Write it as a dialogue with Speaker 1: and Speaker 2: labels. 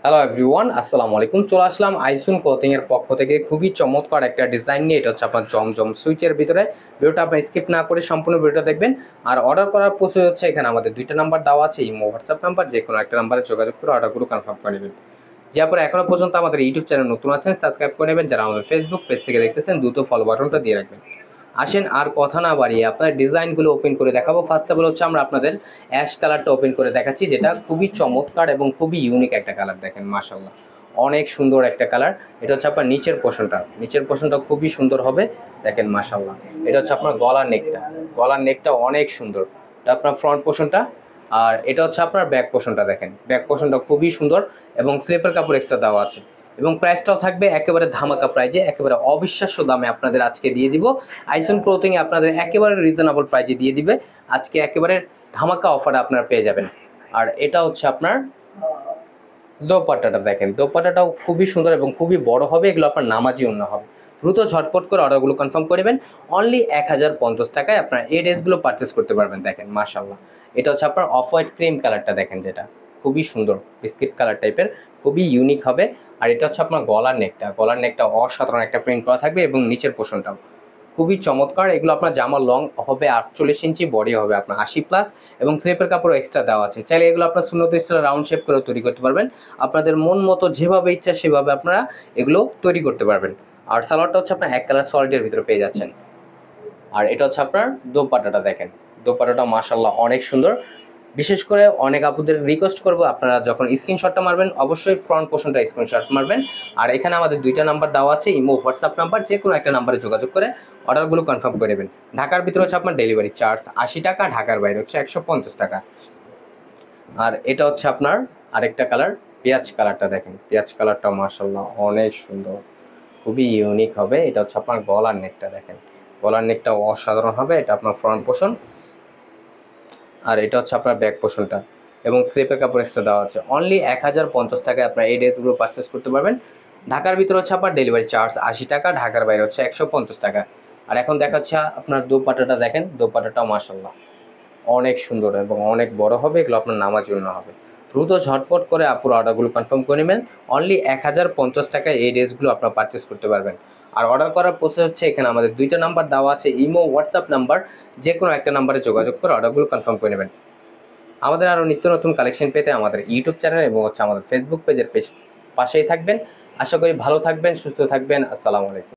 Speaker 1: Hello everyone, আসসালামু আলাইকুম। চলে আসলাম আইসুন ক্লথিং এর পক্ষ থেকে খুবই চমৎকার একটা ডিজাইন নিয়ে। এটা হচ্ছে আপনার জমজম সুইচের ভিতরে। ভিডিওটা আপনি স্কিপ না করে সম্পূর্ণ ভিডিওটা দেখবেন। আর অর্ডার করার প্রসেস হচ্ছে, এখানে আমাদের দুইটা নাম্বার দেওয়া আছে, ইমো হোয়াটসঅ্যাপ নাম্বার, যে কোনো একটা নাম্বারে যোগাযোগ করে অর্ডারগুলো কনফার্ম করে নেবেন। যে আপনারা এখনো পর্যন্ত আমাদের ইউটিউব চ্যানেল নতুন আছেন, সাবস্ক্রাইব করে নেবেন। যারা আমাদের ফেসবুক পেজ থেকে দেখতেছেন, দ্রুত ফলো বাটনটা দিয়ে রাখবেন। আসেন আর কথা না বাড়িয়ে আপনার ডিজাইনগুলো ওপেন করে দেখাবো। ফার্স্ট অফ অল হচ্ছে আমরা আপনাদের অ্যাশ কালারটা ওপেন করে দেখাচ্ছি, যেটা খুবই চমৎকার এবং খুবই ইউনিক একটা কালার। দেখেন মাশাআল্লাহ, অনেক সুন্দর একটা কালার। এটা হচ্ছে আপনার নিচের পোর্শনটা খুবই সুন্দর হবে। দেখেন মাশাআল্লাহ, এটা হচ্ছে আপনার গলার নেকটা অনেক সুন্দর। এটা আপনার ফ্রন্ট পোর্শনটা। আর এটা হচ্ছে আপনার ব্যাক পোর্শনটা। দেখেন ব্যাক পোর্শনটা খুবই সুন্দর এবং স্লিপের কাপড় এক্সট্রা দেওয়া আছে। এবং প্রাইসটাও থাকবে একেবারে ধামাকা প্রাইজে, একেবারে অবিশ্বাস্য দামে আপনাদের আজকে দিয়ে দিব। আইসন ক্লোথিং এ আপনাদের একেবারে রিজনেবল প্রাইজে দিয়ে দিবে আজকে, একেবারে ধামাকা অফারে আপনারা পেয়ে যাবেন। আর এটা হচ্ছে আপনার দোপাট্টাটা। দেখেন দোপাট্টাটাও খুবই সুন্দর এবং খুবই বড় হবে। এগুলো আপনার নামাজি ওড়না হবে। দ্রুত ঝটপট করে অর্ডারগুলো কনফার্ম করে নেবেন। অনলি 1050 টাকায় আপনারা এই ড্রেসগুলো পারচেস করতে পারবেন। দেখেন মাশাআল্লাহ, এটা হচ্ছে আপনার অফ হোয়াইট ক্রিম কালারটা। দেখেন যেটা খুবই সুন্দর বিস্কিট কালার টাইপের, খুবই ইউনিক হবে। আর এটা হচ্ছে আপনার গলার নেকটা অসাধারণ একটা প্রিন্ট করা থাকবে এবং নিচের পোর্শনটাও খুবই চমৎকার। এগুলো আপনার জামা লং হবে 48 ইঞ্চি, বডি হবে আপনার 80+, এবং স্লিপের কাপড় এক্সট্রা দেওয়া আছে। চাইলে এগুলো আপনার সুন্নত স্টাইল রাউন্ড শেপ করে তৈরি করতে পারবেন। আপনাদের মন মতো যেভাবে ইচ্ছা সেভাবে আপনারা এগুলো তৈরি করতে পারবেন। আর সালোয়ারটা হচ্ছে আপনার এক কালার সলিডের ভিতরে পেয়ে যাচ্ছেন। আর এটা হচ্ছে আপনার দোপাট্টাটা। দেখেন দোপাট্টাটা মাশাআল্লাহ অনেক সুন্দর। বিশেষ করে অনেক আপুদের রিকোয়েস্ট করবো, আপনারা যখন স্ক্রিনশটটা মারবেন অবশ্যই ফ্রন্ট পোর্শনটা স্ক্রিনশট মারবেন। আর এখানে আমাদের দুইটা নাম্বার দেওয়া আছে, ইমো হোয়াটসঅ্যাপ নাম্বার, যে কোনো একটা নাম্বারে যোগাযোগ করে অর্ডারগুলো কনফার্ম করে নেবেন। ঢাকার ভিতরে হচ্ছে আপনার ডেলিভারি চার্জ 80 টাকা, ঢাকার বাইরে হচ্ছে 150 টাকা। আর এটা হচ্ছে আপনার আরেকটা কালার, পেঁয়াজ কালারটা। দেখেন পেঁয়াজ কালারটা মাশাআল্লাহ অনেক সুন্দর, খুবই ইউনিক হবে। এটা হচ্ছে আপনার গলার নেকটা। দেখেন গলার নেকটা অসাধারণ হবে। এটা আপনার ফ্রন্ট পোর্শন। আর এটা হচ্ছে আপনার ব্যাক পোর্শনটা এবং স্লিপের কাপড় এক্সট্রা দেওয়া আছে। অনলি 1050 টাকায় আপনার এই ড্রেসগুলো পারচেস করতে পারবেন। ঢাকার ভিতরে হচ্ছে আপনার ডেলিভারি চার্জ 80 টাকা, ঢাকার বাইরে হচ্ছে 150 টাকা। আর এখন দেখাচ্ছে আপনার দোপাট্টাটা। দেখেন দোপাট্টাটাও মাশাআল্লাহ অনেক সুন্দর এবং অনেক বড় হবে। এগুলো আপনার নামার জন্য হবে। দ্রুত ঝটপট করে আপুর অর্ডারগুলো কনফার্ম করে নেবেন। অনলি 1050 টাকায় এই ড্রেসগুলো আপনারা পারচেস করতে পারবেন। আর অর্ডার করার প্রসেস হচ্ছে, এখানে আমাদের দুইটা নাম্বার দেওয়া আছে, ইমো হোয়াটসঅ্যাপ নাম্বার, যে কোনো একটা নাম্বারে যোগাযোগ করে অর্ডারগুলো কনফার্ম করে নেবেন। আমাদের আরও নিত্য নতুন কালেকশন পেতে আমাদের ইউটিউব চ্যানেল এবং হচ্ছে আমাদের ফেসবুক পেজের পাশেই থাকবেন। আশা করি ভালো থাকবেন, সুস্থ থাকবেন। আসসালামু আলাইকুম।